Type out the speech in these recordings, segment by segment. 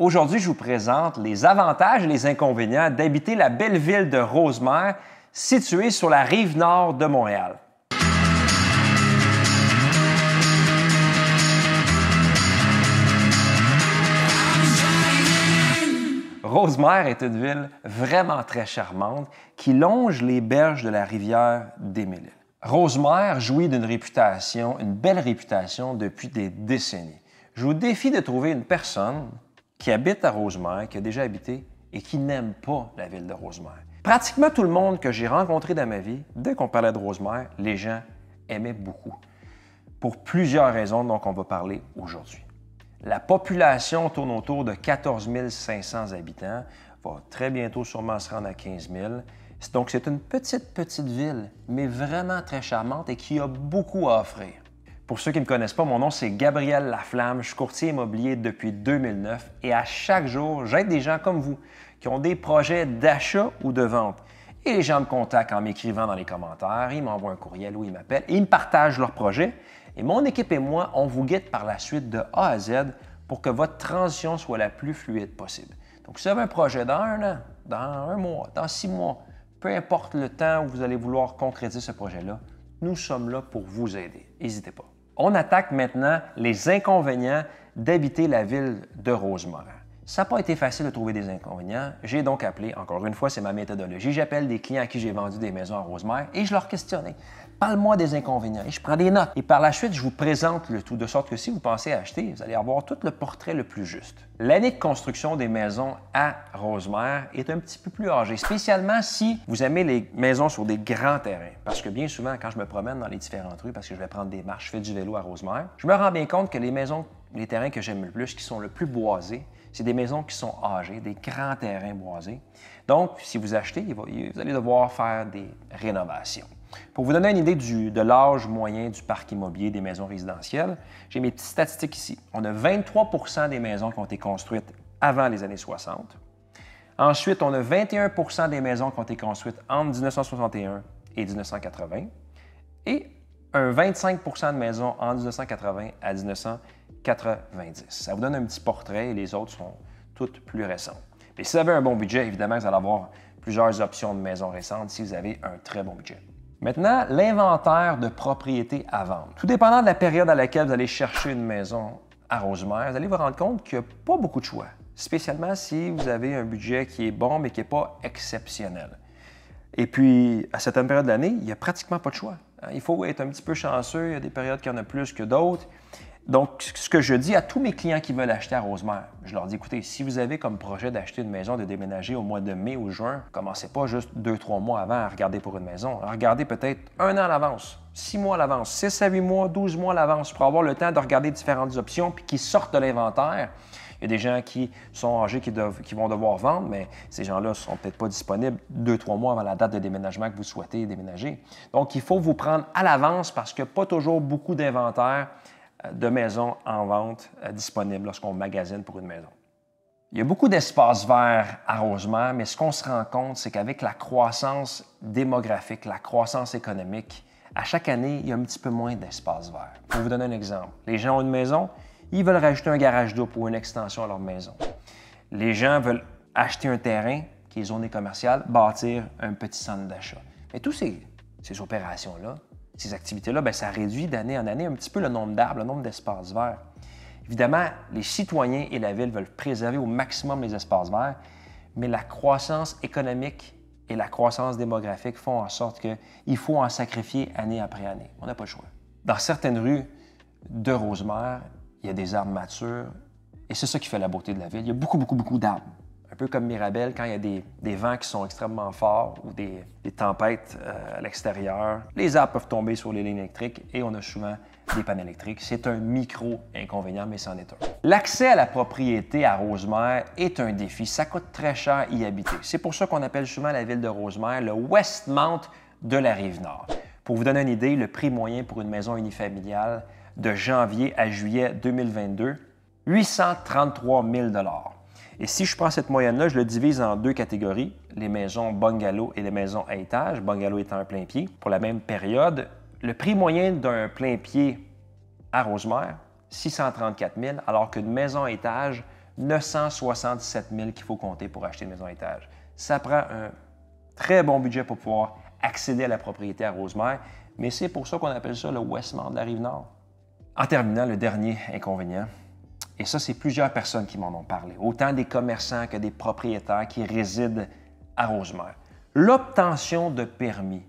Aujourd'hui, je vous présente les avantages et les inconvénients d'habiter la belle ville de Rosemère, située sur la rive nord de Montréal. Rosemère est une ville vraiment très charmante qui longe les berges de la rivière d'Émile. Rosemère jouit d'une réputation, une belle réputation depuis des décennies. Je vous défie de trouver une personne qui habite à Rosemère, qui a déjà habité et qui n'aime pas la ville de Rosemère. Pratiquement tout le monde que j'ai rencontré dans ma vie, dès qu'on parlait de Rosemère, les gens aimaient beaucoup. Pour plusieurs raisons dont on va parler aujourd'hui. La population tourne autour de 14 500 habitants, va très bientôt sûrement se rendre à 15 000. Donc c'est une petite ville, mais vraiment très charmante et qui a beaucoup à offrir. Pour ceux qui ne me connaissent pas, mon nom c'est Gabriel Laflamme, je suis courtier immobilier depuis 2009 et à chaque jour, j'aide des gens comme vous qui ont des projets d'achat ou de vente. Et les gens me contactent en m'écrivant dans les commentaires, ils m'envoient un courriel ou ils m'appellent et ils me partagent leurs projets. Et mon équipe et moi, on vous guide par la suite de A à Z pour que votre transition soit la plus fluide possible. Donc, si vous avez un projet dans 1 an, dans 1 mois, dans 6 mois, peu importe le temps où vous allez vouloir concrétiser ce projet-là, nous sommes là pour vous aider. N'hésitez pas. On attaque maintenant les inconvénients d'habiter la ville de Rosemère. Ça n'a pas été facile de trouver des inconvénients. J'ai donc appelé, encore une fois, c'est ma méthodologie, j'appelle des clients à qui j'ai vendu des maisons à Rosemère et je leur questionnais. Parle-moi des inconvénients et je prends des notes. Et par la suite, je vous présente le tout, de sorte que si vous pensez acheter, vous allez avoir tout le portrait le plus juste. L'année de construction des maisons à Rosemère est un petit peu plus âgée, spécialement si vous aimez les maisons sur des grands terrains. Parce que bien souvent, quand je me promène dans les différentes rues, parce que je vais prendre des marches, je fais du vélo à Rosemère, je me rends bien compte que les maisons, les terrains que j'aime le plus, qui sont le plus boisés, c'est des maisons qui sont âgées, des grands terrains boisés. Donc, si vous achetez, vous allez devoir faire des rénovations. Pour vous donner une idée de l'âge moyen du parc immobilier des maisons résidentielles, j'ai mes petites statistiques ici. On a 23 % des maisons qui ont été construites avant les années 60. Ensuite, on a 21 % des maisons qui ont été construites entre 1961 et 1980. Et un 25 % de maisons entre 1980 à 1990. Ça vous donne un petit portrait et les autres sont toutes plus récentes. Mais si vous avez un bon budget, évidemment, vous allez avoir plusieurs options de maisons récentes si vous avez un très bon budget. Maintenant, l'inventaire de propriétés à vendre. Tout dépendant de la période à laquelle vous allez chercher une maison à Rosemère, vous allez vous rendre compte qu'il n'y a pas beaucoup de choix, spécialement si vous avez un budget qui est bon mais qui n'est pas exceptionnel. Et puis, à certaines périodes de l'année, il n'y a pratiquement pas de choix. Il faut être un petit peu chanceux, il y a des périodes qui en a plus que d'autres. Donc, ce que je dis à tous mes clients qui veulent acheter à Rosemère, je leur dis, écoutez, si vous avez comme projet d'acheter une maison, de déménager au mois de mai ou juin, commencez pas juste 2-3 mois avant à regarder pour une maison. Regardez peut-être 1 an à l'avance, 6 mois à l'avance, 6 à 8 mois, 12 mois à l'avance pour avoir le temps de regarder différentes options puis qui sortent de l'inventaire. Il y a des gens qui sont âgés qui vont devoir vendre, mais ces gens-là ne sont peut-être pas disponibles 2-3 mois avant la date de déménagement que vous souhaitez déménager. Donc, il faut vous prendre à l'avance parce qu'il n'y a pas toujours beaucoup d'inventaire de maisons en vente disponibles lorsqu'on magasine pour une maison. Il y a beaucoup d'espaces verts à Rosemère, mais ce qu'on se rend compte, c'est qu'avec la croissance démographique, la croissance économique, à chaque année, il y a un petit peu moins d'espaces verts. Pour vous donner un exemple, les gens ont une maison, ils veulent rajouter un garage double ou une extension à leur maison. Les gens veulent acheter un terrain qui est zoné commercial, bâtir un petit centre d'achat. Mais toutes ces opérations-là, ces activités-là, bien, ça réduit d'année en année un petit peu le nombre d'arbres, le nombre d'espaces verts. Évidemment, les citoyens et la ville veulent préserver au maximum les espaces verts, mais la croissance économique et la croissance démographique font en sorte qu'il faut en sacrifier année après année. On n'a pas le choix. Dans certaines rues de Rosemère, il y a des arbres matures et c'est ça qui fait la beauté de la ville. Il y a beaucoup d'arbres. Un peu comme Mirabel, quand il y a des vents qui sont extrêmement forts ou des tempêtes à l'extérieur, les arbres peuvent tomber sur les lignes électriques et on a souvent des pannes électriques. C'est un micro-inconvénient, mais c'en est un. L'accès à la propriété à Rosemère est un défi. Ça coûte très cher y habiter. C'est pour ça qu'on appelle souvent la ville de Rosemère le Westmount de la Rive-Nord. Pour vous donner une idée, le prix moyen pour une maison unifamiliale de janvier à juillet 2022, 833 000 $. Et si je prends cette moyenne-là, je le divise en 2 catégories, les maisons bungalow et les maisons à étage, bungalow étant un plein pied. Pour la même période, le prix moyen d'un plein pied à Rosemère, 634 000 $, alors qu'une maison à étage 977 000 qu'il faut compter pour acheter une maison à étage. Ça prend un très bon budget pour pouvoir accéder à la propriété à Rosemère, mais c'est pour ça qu'on appelle ça le Westmount de la Rive-Nord. En terminant, le dernier inconvénient, et ça, c'est plusieurs personnes qui m'en ont parlé, autant des commerçants que des propriétaires qui résident à Rosemère. L'obtention de permis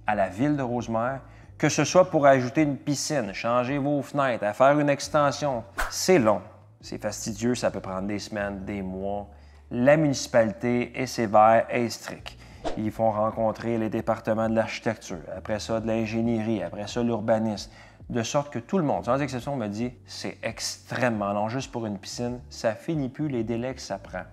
à la ville de Rosemère, que ce soit pour ajouter une piscine, changer vos fenêtres, à faire une extension, c'est long, c'est fastidieux, ça peut prendre des semaines, des mois. La municipalité est sévère et stricte. Ils font rencontrer les départements de l'architecture, après ça de l'ingénierie, après ça l'urbanisme, de sorte que tout le monde, sans exception, me dit « c'est extrêmement long, juste pour une piscine, ça finit plus les délais que ça prend ».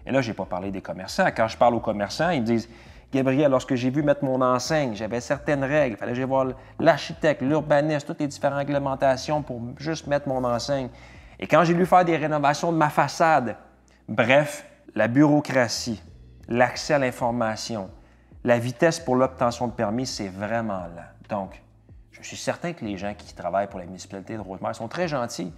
Et là, je n'ai pas parlé des commerçants. Quand je parle aux commerçants, ils me disent « Gabriel, lorsque j'ai vu mettre mon enseigne, j'avais certaines règles, il fallait que j'aille voir l'architecte, l'urbaniste, toutes les différentes réglementations pour juste mettre mon enseigne. Et quand j'ai dû faire des rénovations de ma façade, bref, la bureaucratie, l'accès à l'information, la vitesse pour l'obtention de permis, c'est vraiment lent. Donc, je suis certain que les gens qui travaillent pour la municipalité de Rosemère sont très gentils,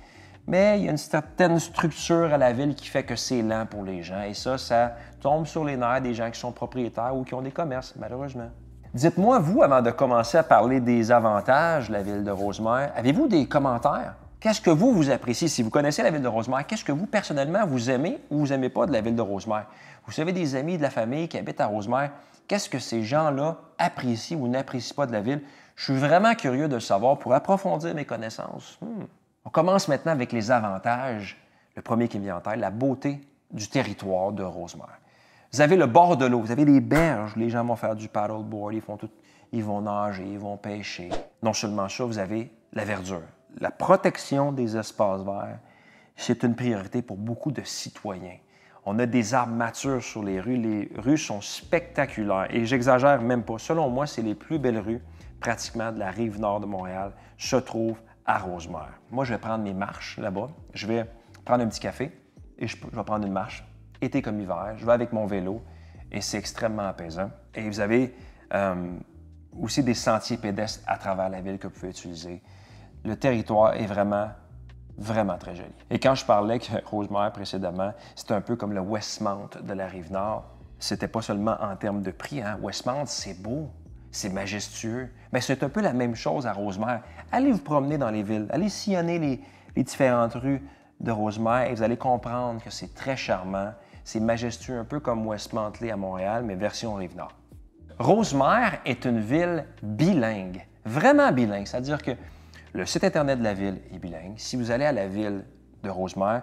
mais il y a une certaine structure à la ville qui fait que c'est lent pour les gens. Et ça tombe sur les nerfs des gens qui sont propriétaires ou qui ont des commerces, malheureusement. Dites-moi, vous, avant de commencer à parler des avantages de la ville de Rosemère, avez-vous des commentaires? Qu'est-ce que vous appréciez? Si vous connaissez la ville de Rosemère, qu'est-ce que vous, personnellement, vous aimez ou vous n'aimez pas de la ville de Rosemère? Vous avez des amis de la famille qui habitent à Rosemère. Qu'est-ce que ces gens-là apprécient ou n'apprécient pas de la ville? Je suis vraiment curieux de le savoir pour approfondir mes connaissances. On commence maintenant avec les avantages. Le premier qui me vient en tête, la beauté du territoire de Rosemère. Vous avez le bord de l'eau, vous avez les berges, les gens vont faire du paddleboard, ils vont nager, ils vont pêcher. Non seulement ça, vous avez la verdure. La protection des espaces verts, c'est une priorité pour beaucoup de citoyens. On a des arbres matures sur les rues sont spectaculaires et j'exagère même pas. Selon moi, c'est les plus belles rues pratiquement de la rive nord de Montréal se trouvent à Rosemère. Moi, je vais prendre mes marches là-bas, je vais prendre un petit café et je vais prendre une marche, été comme hiver, je vais avec mon vélo et c'est extrêmement apaisant. Et vous avez aussi des sentiers pédestres à travers la ville que vous pouvez utiliser. Le territoire est vraiment très joli. Et quand je parlais que Rosemère précédemment, c'était un peu comme le Westmount de la Rive-Nord, c'était pas seulement en termes de prix. Westmount, c'est beau, c'est majestueux. Mais c'est un peu la même chose à Rosemère. Allez vous promener dans les villes, allez sillonner les différentes rues de Rosemère et vous allez comprendre que c'est très charmant, c'est majestueux, un peu comme Westmount l'est à Montréal, mais version Rive-Nord. Rosemère est une ville bilingue, vraiment bilingue, c'est-à-dire que le site Internet de la ville est bilingue. Si vous allez à la ville de Rosemère,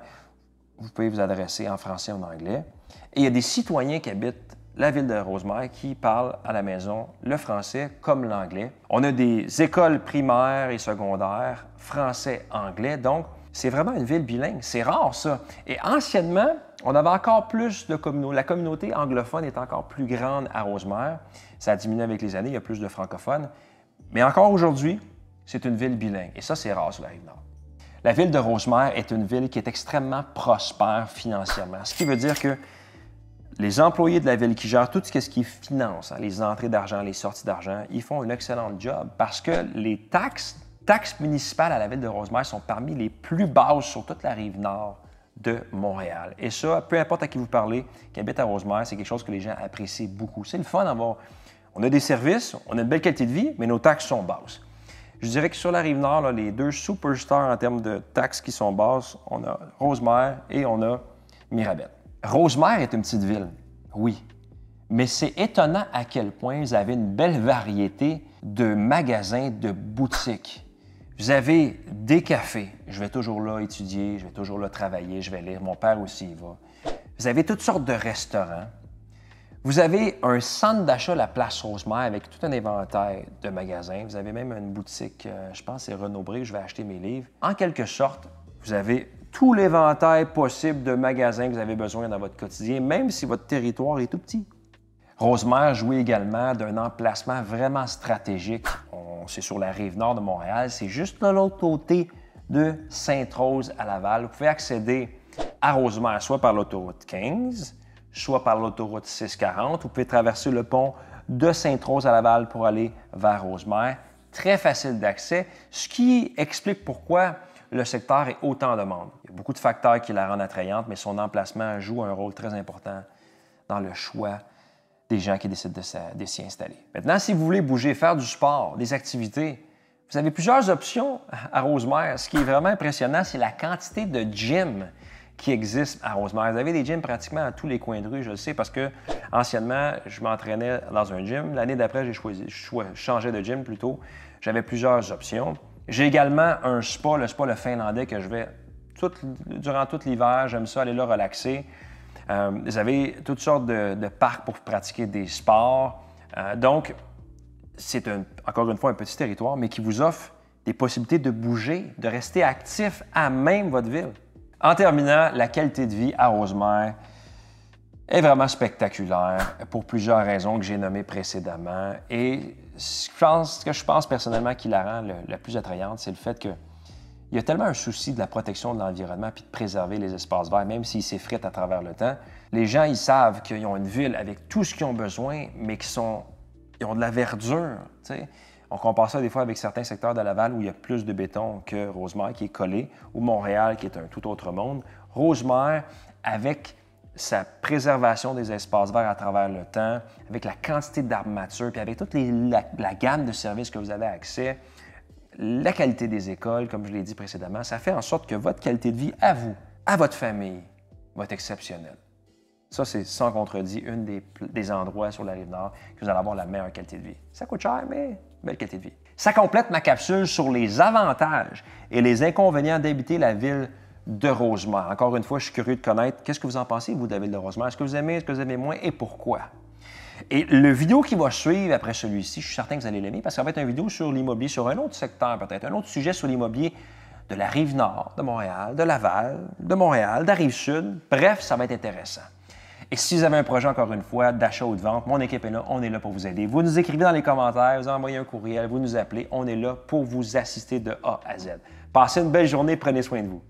vous pouvez vous adresser en français ou en anglais. Et il y a des citoyens qui habitent la ville de Rosemère qui parlent à la maison le français comme l'anglais. On a des écoles primaires et secondaires français-anglais, donc c'est vraiment une ville bilingue. C'est rare, ça. Et anciennement, on avait encore plus de communautés. La communauté anglophone est encore plus grande à Rosemère. Ça a diminué avec les années, il y a plus de francophones. Mais encore aujourd'hui, c'est une ville bilingue. Et ça, c'est rare sur la Rive-Nord. La ville de Rosemère est une ville qui est extrêmement prospère financièrement. Ce qui veut dire que les employés de la ville qui gèrent tout ce qui est finance, les entrées d'argent, les sorties d'argent, ils font un excellent job parce que les taxes municipales à la ville de Rosemère sont parmi les plus basses sur toute la Rive-Nord de Montréal. Et ça, peu importe à qui vous parlez, qui habite à Rosemère, c'est quelque chose que les gens apprécient beaucoup. C'est le fun d'avoir... On a des services, on a une belle qualité de vie, mais nos taxes sont basses. Je dirais que sur la Rive-Nord, les deux superstars en termes de taxes qui sont basses, on a Rosemère et on a Mirabel. Rosemère est une petite ville, oui, mais c'est étonnant à quel point vous avez une belle variété de magasins, de boutiques. Vous avez des cafés, je vais toujours là étudier, je vais toujours là travailler, je vais lire, mon père aussi y va. Vous avez toutes sortes de restaurants. Vous avez un centre d'achat, la Place Rosemère, avec tout un inventaire de magasins. Vous avez même une boutique, je pense c'est Renaud-Bré, où je vais acheter mes livres. En quelque sorte, vous avez tout l'éventail possible de magasins que vous avez besoin dans votre quotidien, même si votre territoire est tout petit. Rosemère jouit également d'un emplacement vraiment stratégique. C'est sur la rive nord de Montréal, c'est juste de l'autre côté de Sainte-Rose à Laval. Vous pouvez accéder à Rosemère soit par l'autoroute 15, soit par l'autoroute 640. Vous pouvez traverser le pont de Sainte-Rose à Laval pour aller vers Rosemère. Très facile d'accès, ce qui explique pourquoi le secteur est autant en demande. Il y a beaucoup de facteurs qui la rendent attrayante, mais son emplacement joue un rôle très important dans le choix des gens qui décident de s'y installer. Maintenant, si vous voulez bouger, faire du sport, des activités, vous avez plusieurs options à Rosemère. Ce qui est vraiment impressionnant, c'est la quantité de gyms qui existent à Rosemère. Vous avez des gyms pratiquement à tous les coins de rue, je le sais, parce que anciennement, je m'entraînais dans un gym. L'année d'après, j'ai changé de gym plutôt. J'avais plusieurs options. J'ai également un spa, le finlandais, que je vais durant tout l'hiver. J'aime ça, aller là relaxer. Vous avez toutes sortes de parcs pour pratiquer des sports. Donc, c'est encore une fois un petit territoire, mais qui vous offre des possibilités de bouger, de rester actif à même votre ville. En terminant, la qualité de vie à Rosemère est vraiment spectaculaire pour plusieurs raisons que j'ai nommées précédemment. Et ce que je pense personnellement qui la rend la plus attrayante, c'est le fait qu'il y a tellement un souci de la protection de l'environnement puis de préserver les espaces verts, même s'ils s'effritent à travers le temps. Les gens, ils savent qu'ils ont une ville avec tout ce qu'ils ont besoin, mais ils ont de la verdure. T'sais. On compare ça des fois avec certains secteurs de Laval où il y a plus de béton que Rosemère qui est collé, ou Montréal qui est un tout autre monde. Rosemère, avec sa préservation des espaces verts à travers le temps, avec la quantité d'arbres matures, puis avec toute la gamme de services que vous avez accès, la qualité des écoles, comme je l'ai dit précédemment, ça fait en sorte que votre qualité de vie à vous, à votre famille, va être exceptionnelle. Ça, c'est sans contredit un des endroits sur la Rive-Nord que vous allez avoir la meilleure qualité de vie. Ça coûte cher, mais belle qualité de vie. Ça complète ma capsule sur les avantages et les inconvénients d'habiter la ville de Rosemère. Encore une fois, je suis curieux de connaître qu'est-ce que vous en pensez, vous, de la ville de Rosemère. Est-ce que vous aimez, est-ce que vous aimez moins et pourquoi? Et le vidéo qui va suivre après celui-ci, je suis certain que vous allez l'aimer parce que ça va être une vidéo sur l'immobilier, sur un autre secteur peut-être, un autre sujet sur l'immobilier de la Rive-Nord, de Montréal, de Laval, de Montréal, de la Rive-Sud. Bref, ça va être intéressant. Et si vous avez un projet, encore une fois, d'achat ou de vente, mon équipe est là, on est là pour vous aider. Vous nous écrivez dans les commentaires, vous envoyez un courriel, vous nous appelez, on est là pour vous assister de A à Z. Passez une belle journée, prenez soin de vous.